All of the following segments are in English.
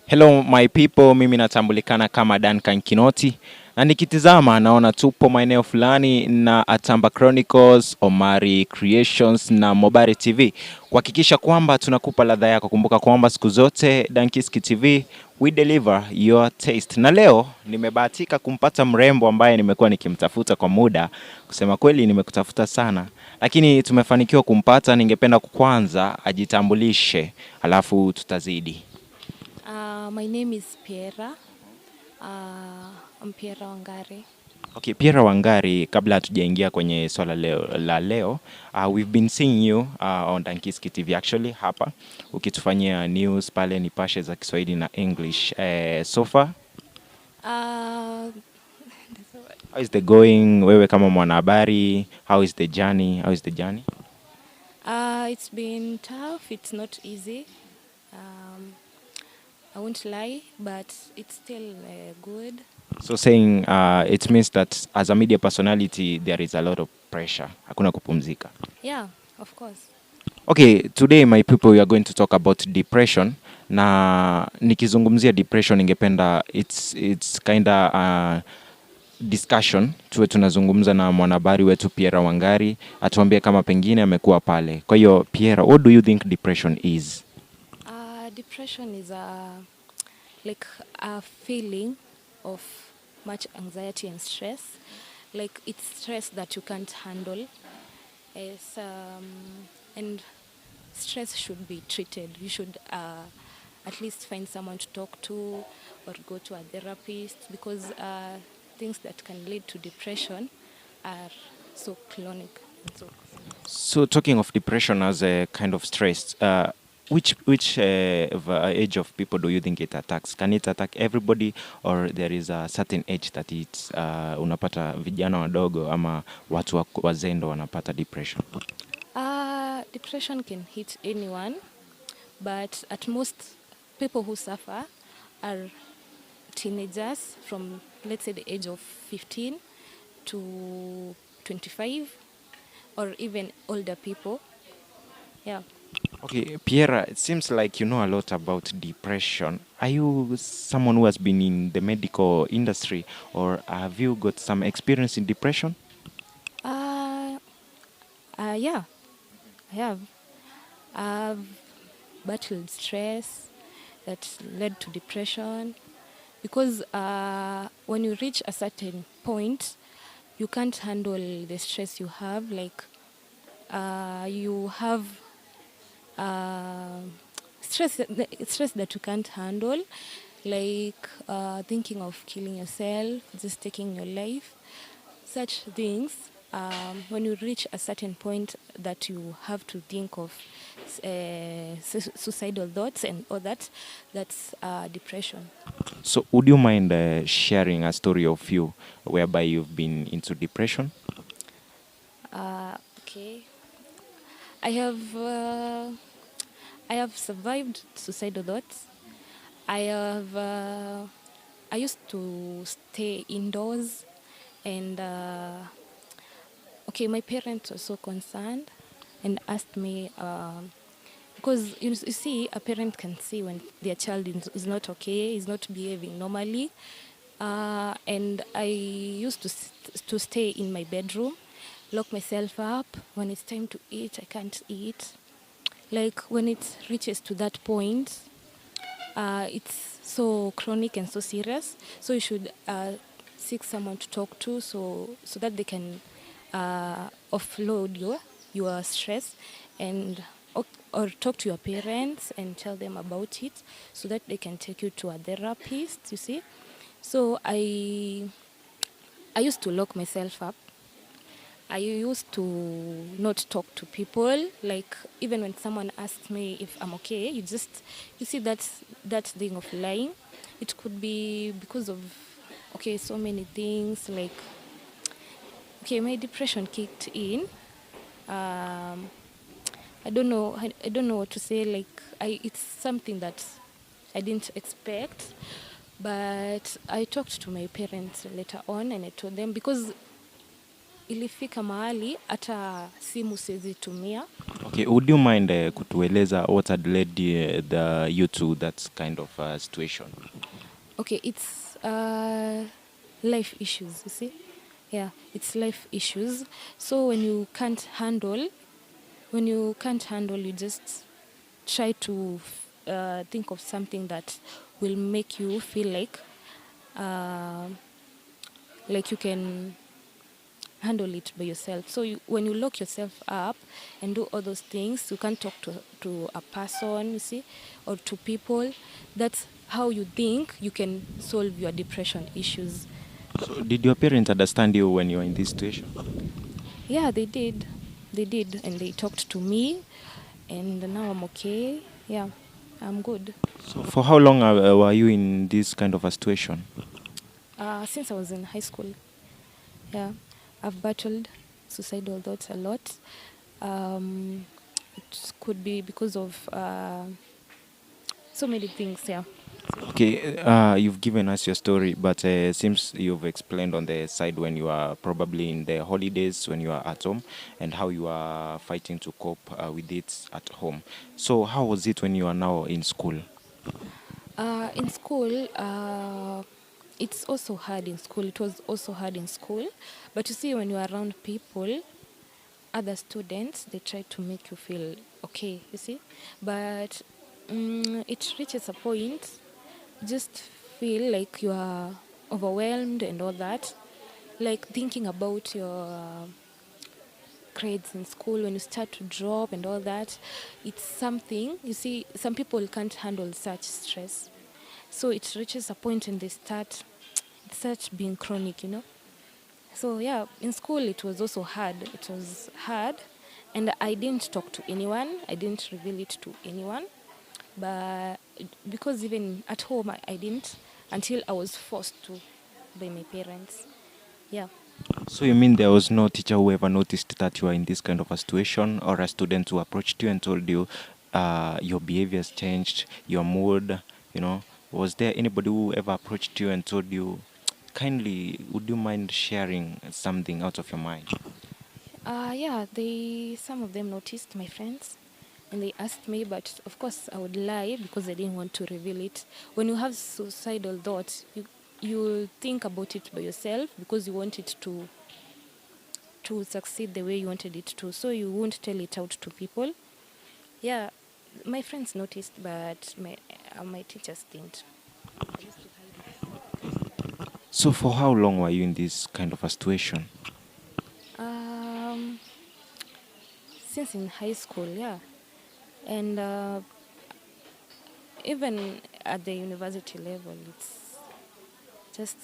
Hello my people, mimi natambulikana kama Duncan Kinoti na nikitizama naona tupo maeneo fulani na Atamba Chronicles, Omari Creations na Mobari TV. Kuhakikisha kwamba tunakupa ladha yako. Kumbuka kwamba siku zote Dankiski TV we deliver your taste. Na leo nimebahatika kumpata mrembo ambaye nimekuwa nikimtafuta kwa muda. Kusema kweli nimekutafuta sana, lakini tumefanikiwa kumpata. Ningependa kwanza ajitambulishe, alafu tutazidi. My name is Pierra. I'm Pierra Wangari. Okay, Pierra Wangari, kabla hatujaingia kwenye swala leo, we've been seeing you on Dankiski TV actually hapa ukitufanyia news pale Nipashe za Kiswahili na English. So far, Uh, how is the going? Wewe kama mwanahabari, how is the journey? it's been tough. It's not easy. I won't lie, but it's still good. So saying it means that as a media personality there is a lot of pressure. Hakuna kupumzika. Yeah, of course. Okay, today my people, we are going to talk about depression. Na nikizungumzia depression ningependa it's kinda discussion. Tuwe tunazungumza na mwanahabari wetu Pierra Wangari atuambie kama pengine amekuwa pale. Kwa hiyo Pierra, what do you think depression is? Depression is like a feeling of much anxiety and stress. Like it's stress that you can't handle. It's, and stress should be treated. You should at least find someone to talk to or go to a therapist, because things that can lead to depression are so chronic. So talking of depression as a kind of stress, which age of people do you think it attacks? Can it attack everybody, or there is a certain age that it's unapata vijana wadogo ama watu wazee ndo wanapata depression? Depression can hit anyone, but at most people who suffer are teenagers from, let's say, the age of 15 to 25, or even older people. Yeah. Okay, Pierra, it seems like you know a lot about depression. Are you someone who has been in the medical industry, or have you got some experience in depression? Yeah, I have. I've battled stress that led to depression, because when you reach a certain point, you can't handle the stress you have. Like you have stress that you can't handle, like thinking of killing yourself, just taking your life, such things. When you reach a certain point that you have to think of suicidal thoughts and all that, that's depression. So would you mind sharing a story of you whereby you've been into depression? Okay. I have survived suicidal thoughts. I used to stay indoors, and okay, my parents were so concerned and asked me, because you see, a parent can see when their child is not okay, is not behaving normally, and I used to stay in my bedroom, lock myself up. When it's time to eat, I can't eat. Like when it reaches to that point, it's so chronic and so serious. So you should seek someone to talk to, so that they can offload your stress, and or talk to your parents and tell them about it, so that they can take you to a therapist. You see, so I used to lock myself up. I used to not talk to people. Like even when someone asks me if I'm okay, you see that thing of lying. It could be because of so many things. Like my depression kicked in. I don't know what to say. Like it's something that I didn't expect, but I talked to my parents later on, and I told them, because ilifika mahali hata simu siwezi tumia. Okay, would you mind kutueleza what had led you to that kind of situation? Okay, it's life issues, you see. Yeah, it's life issues. So when you can't handle, you just try to think of something that will make you feel uh, like you can handle it by yourself. So when you lock yourself up and do all those things, you can't talk to a person, you see, or to people. That's how you think you can solve your depression issues. So did your parents understand you when you were in this situation? Yeah, they did. They did, and they talked to me, and now I'm okay. Yeah, I'm good. So for how long were you in this kind of a situation? Since I was in high school, yeah, I've battled suicidal thoughts a lot. It could be because of so many things, yeah. Okay, you've given us your story, but seems you've explained on the side when you are probably in the holidays, when you are at home, and how you are fighting to cope with it at home. So how was it when you are now in school? In school, it's also hard in school. It was also hard in school. But you see, when you're around people, other students, they try to make you feel okay, you see. But it reaches a point, just feel like you are overwhelmed and all that. Like thinking about your grades in school when you start to drop and all that, it's something, you see, some people can't handle such stress, so it reaches a point and they start it starts being chronic, you know. So yeah, in school it was also hard. It was hard, and I didn't talk to anyone, I didn't reveal it to anyone, but because even at home I didn't, until I was forced to by my parents. Yeah. So you mean there was no teacher who ever noticed that you are in this kind of a situation, or a student who approached you and told you your behavior has changed, your mood, you know? Was there anybody who ever approached you and told you, kindly, would you mind sharing something out of your mind? Yeah, they some of them noticed, my friends, and they asked me, but of course I would lie because I didn't want to reveal it. When you have suicidal thoughts, you think about it by yourself because you want it to succeed the way you wanted it to, so you won't tell it out to people. Yeah, my friends noticed, but my teachers didn't. So for how long were you in this kind of a situation? Um, since in high school, yeah, and even at the university level, just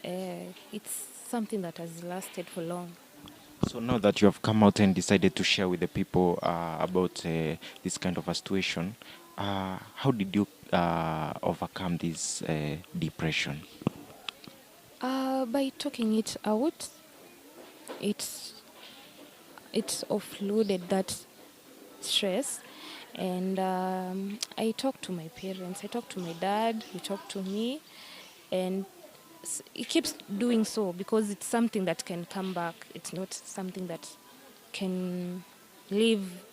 it's something that has lasted for long. So now that you have come out and decided to share with the people about this kind of a situation, how did you overcome this depression? By talking it out, it's it's offloaded that stress, and I talked to my parents, I talked to my dad, he talked to me, and he keeps doing so because it's something that can come back. It's not something that can leave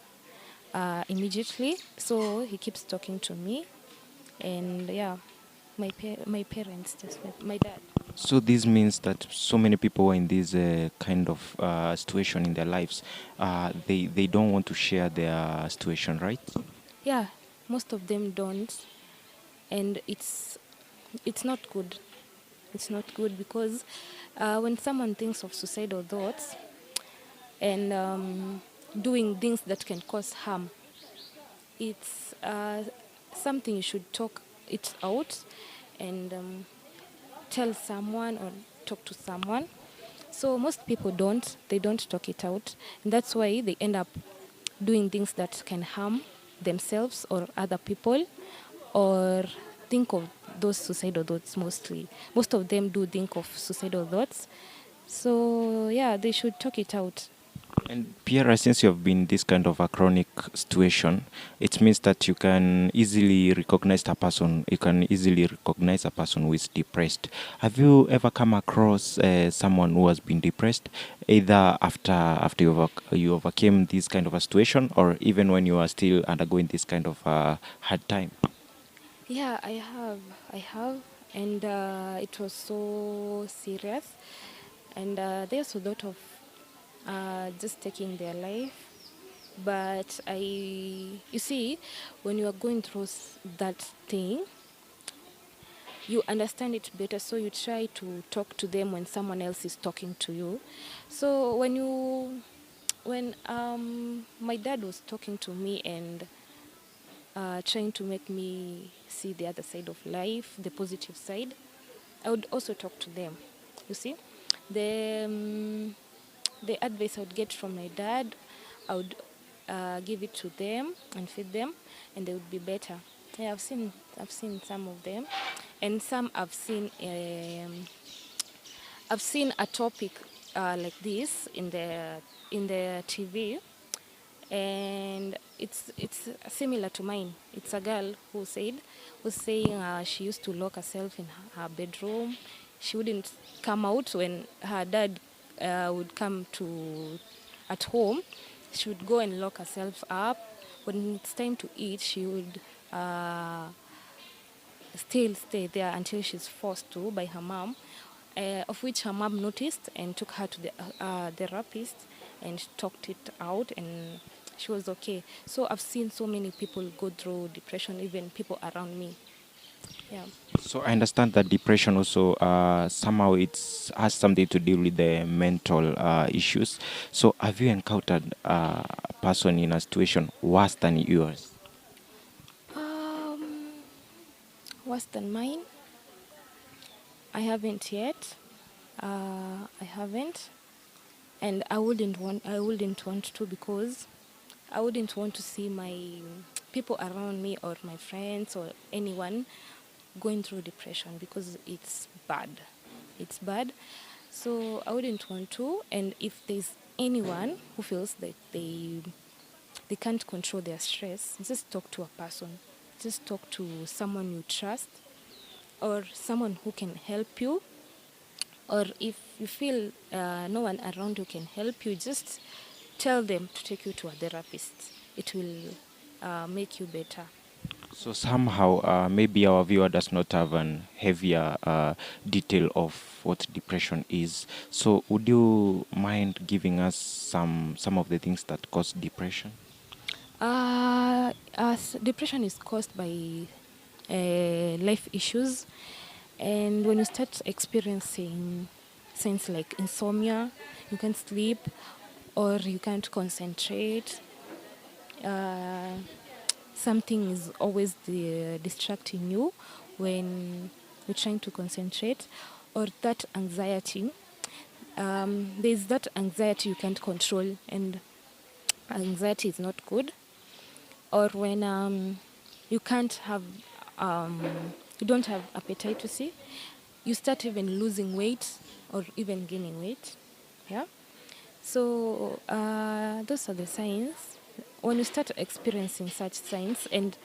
immediately. So he keeps talking to me, and yeah, my parents, just my dad. So this means that so many people are in this kind of situation in their lives. They don't want to share their situation, right? Yeah, most of them don't, and it's not good. It's not good because when someone thinks of suicidal thoughts and doing things that can cause harm, it's something you should talk it out and tell someone or talk to someone. So most people don't. They don't talk it out, and that's why they end up doing things that can harm themselves or other people, or think of those suicidal thoughts mostly. Most of them do think of suicidal thoughts. So yeah, they should talk it out. And Pierre, since you have been in this kind of a chronic situation, it means that you can easily recognize a person. You can easily recognize a person who is depressed. Have you ever come across someone who has been depressed, either after you overcame this kind of a situation, or even when you are still undergoing this kind of hard time? Yeah, I have, and it was so serious, and they also thought of just taking their life. But you see, when you are going through that thing, you understand it better, so you try to talk to them when someone else is talking to you. So when my dad was talking to me and trying to make me see the other side of life, the positive side, I would also talk to them. You see, the the advice I would get from my dad, I would give it to them and feed them, and they would be better. Yeah, I've seen some of them, and some I've seen a topic like this in the TV, and it's similar to mine. It's a girl was saying she used to lock herself in her bedroom. She wouldn't come out when her dad would come to at home. She would go and lock herself up. When it's time to eat, she would still stay there until she's forced to by her mom, of which her mom noticed and took her to the therapist and talked it out, and she was okay. So I've seen so many people go through depression, even people around me. Yeah. So I understand that depression also somehow it's has something to do with the mental issues. So have you encountered a person in a situation worse than yours? Um, Worse than mine? I haven't yet. I haven't, and I wouldn't want to, because I wouldn't want to see my people around me or my friends or anyone going through depression, because it's bad. It's bad. So I wouldn't want to. And if there's anyone who feels that they can't control their stress, just talk to a person. Just talk to someone you trust, or someone who can help you. Or if you feel no one around you can help you, just tell them to take you to a therapist. It will make you better. So somehow maybe our viewer does not have an heavier detail of what depression is. So would you mind giving us some of the things that cause depression? Depression is caused by life issues, and when you start experiencing signs like insomnia, you can't sleep or you can't concentrate, uh, something is always distracting you when you're trying to concentrate, or that anxiety. There's that anxiety you can't control, and anxiety is not good. Or when you can't have, um, you don't have appetite to see, you start even losing weight or even gaining weight. Yeah. So those are the signs. When you start experiencing such signs and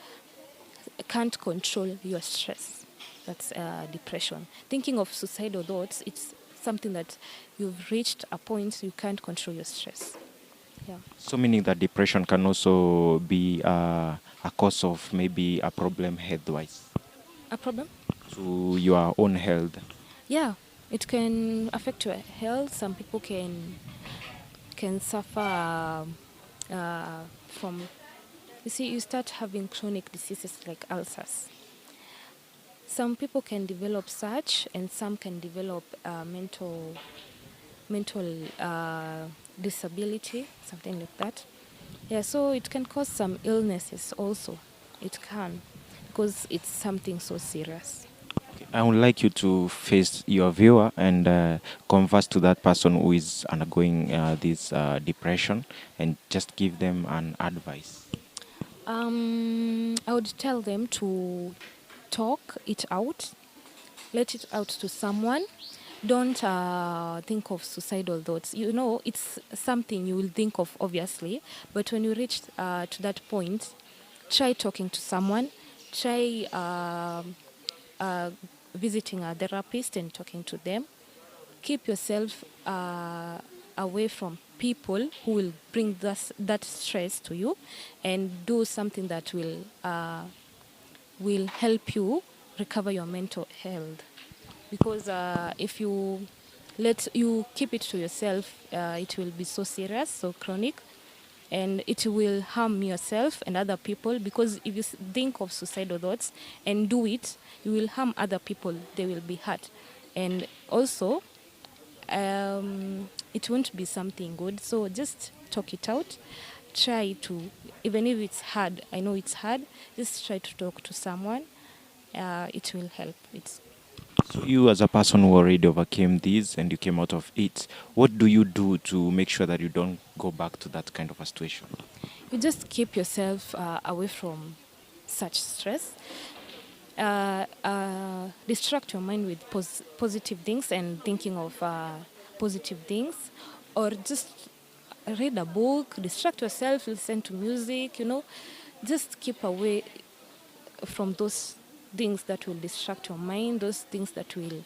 can't control your stress, that's depression. Thinking of suicidal thoughts, it's something that you've reached a point you can't control your stress. Yeah. So meaning that depression can also be a cause of maybe a problem health-wise A problem? to your own health. Yeah, it can affect your health. Some people can suffer from. You see, you start having chronic diseases like ulcers. Some people can develop such, and some can develop mental disability, something like that. Yeah, so it can cause some illnesses also. It can, because it's something so serious. I would like you to face your viewer and converse to that person who is undergoing this depression and just give them an advice. I would tell them to talk it out, let it out to someone, don't think of suicidal thoughts. You know, it's something you will think of, obviously, but when you reach to that point, try talking to someone, try uh, visiting a therapist and talking to them. Keep yourself away from people who will bring that stress to you, and do something that will help you recover your mental health. Because if you let you keep it to yourself, it will be so serious, so chronic, and it will harm yourself and other people. Because if you think of suicidal thoughts and do it, you will harm other people, they will be hurt. And also, it won't be something good. So just talk it out. Try to, even if it's hard, I know it's hard, just try to talk to someone. It will help. So you as a person who already overcame this and you came out of it, what do you do to make sure that you don't go back to that kind of a situation? You just keep yourself away from such stress. Distract your mind with positive things and thinking of positive things, or just read a book, distract yourself, listen to music, just keep away from those things that will distract your mind, those things that will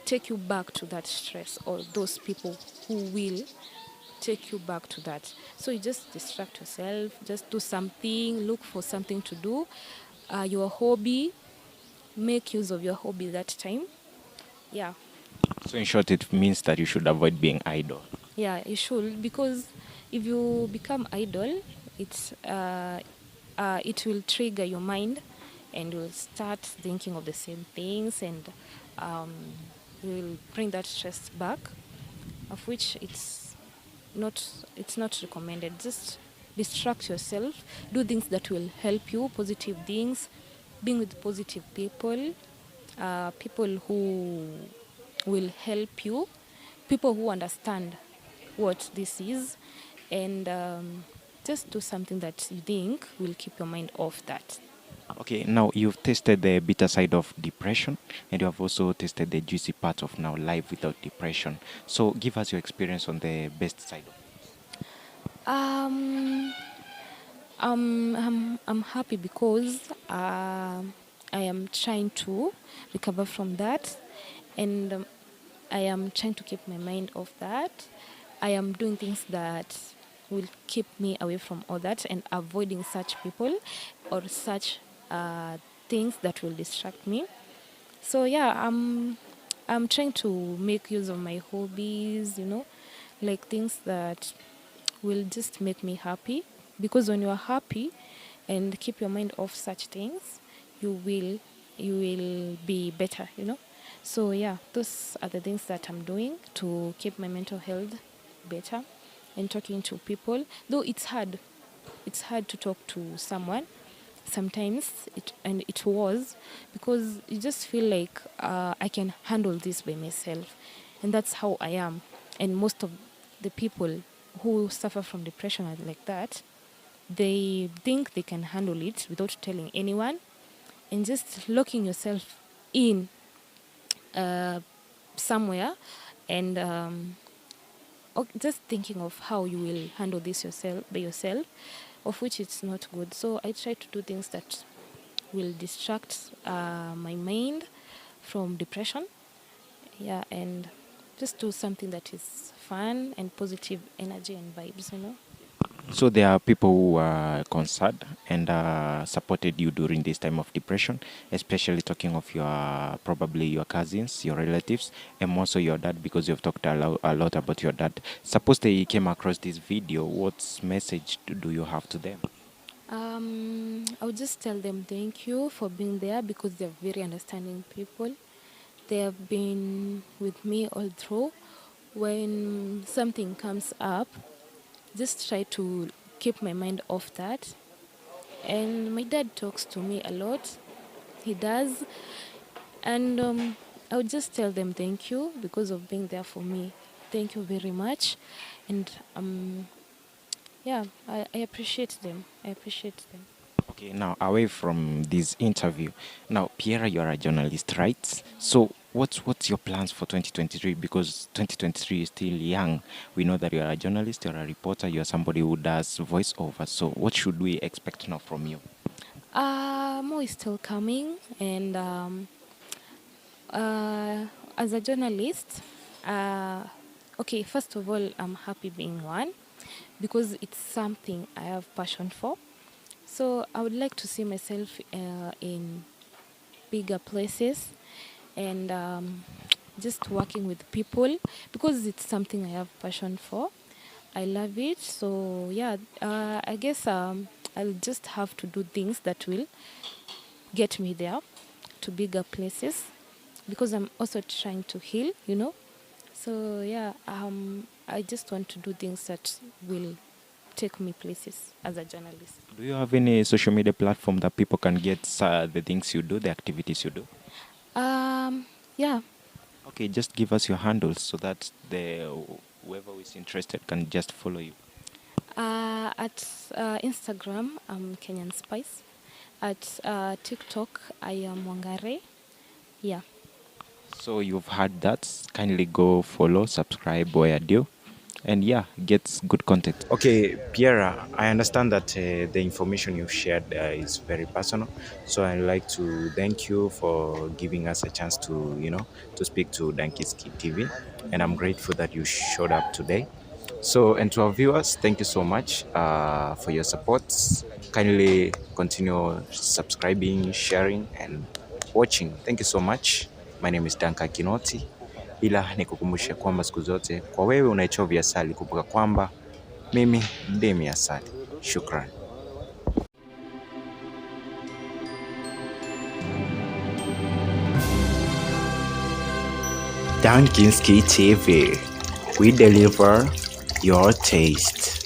take you back to that stress, or those people who will take you back to that. So you just distract yourself, just do something, look for something to do, your hobby, make use of your hobby that time. Yeah, So in short, it means that you should avoid being idle. yeah, you should, because if you become idle, it will trigger your mind, and you'll start thinking of the same things, and um, you will bring that stress back, of which it's not recommended. Just distract yourself, do things that will help you, positive things, being with positive people, people who will help you, people who understand what this is, and just do something that you think will keep your mind off that. Okay, now you've tasted the bitter side of depression and you have also tasted the juicy part of now life without depression. So give us your experience on the best side of it. Um, I'm happy because I am trying to recover from that, and I am trying to keep my mind off that. I am doing things that will keep me away from all that, and avoiding such people or such things that will distract me. So yeah, I'm trying to make use of my hobbies, like things that will just make me happy. Because when you are happy and keep your mind off such things, you will be better. So yeah, those are the things that I'm doing to keep my mental health better, and talking to people. Though it's hard to talk to someone sometimes, it was, because you just feel like I can handle this by myself, and that's how I am. And most of the people who suffer from depression are like that. They think they can handle it without telling anyone, and just locking yourself in uh, somewhere, and just thinking of how you will handle this yourself by yourself, of which it's not good. So I try to do things that will distract my mind from depression. Yeah, and just do something that is fun and positive energy and vibes. So there are people who are concerned and supported you during this time of depression, especially talking of your probably your cousins, your relatives, and also your dad, because you've talked a lot about your dad. Suppose they came across this video, what message do you have to them? I would just tell them thank you for being there, because they're very understanding people. They have been with me all through. When something comes up, just try to keep my mind off that. And my dad talks to me a lot. He does. And I would just tell them thank you because of being there for me. Thank you very much. And yeah, I appreciate them. I appreciate them. Okay, now away from this interview, now Pierre, you are a journalist, right? So what's your plans for 2023? Because 2023 is still young. We know that you are a journalist, you're a reporter, you're somebody who does voiceover. So what should we expect now from you? More is still coming, and as a journalist, uh, okay, first of all, I'm happy being one because it's something I have passion for. So I would like to see myself in bigger places and just working with people because it's something I have passion for. I love it. So yeah, I guess I'll just have to do things that will get me there to bigger places because I'm also trying to heal. So yeah, I just want to do things that will take me places as a journalist. Do you have any social media platform that people can get the things you do, the activities you do? Yeah. Okay, just give us your handles so that the whoever is interested can just follow you. At Instagram, I'm Kenyan Spice. At TikTok, I am Wangari. Yeah. So you've heard that. Kindly go follow, subscribe where due, and yeah, get good content. Okay, Pierra, I understand that the information you've shared is very personal. So I'd like to thank you for giving us a chance to, to speak to Donkey's Kid TV, and I'm grateful that you showed up today. So, and to our viewers, thank you so much for your support. Kindly continue subscribing, sharing, and watching. Thank you so much. My name is Danka Kinoti, ila nikukumbushe kwamba siku zote kwa wewe unaichovya asali, kumbuka kwamba mimi ndimi asali. Shukran. Dankinski TV, we deliver your taste.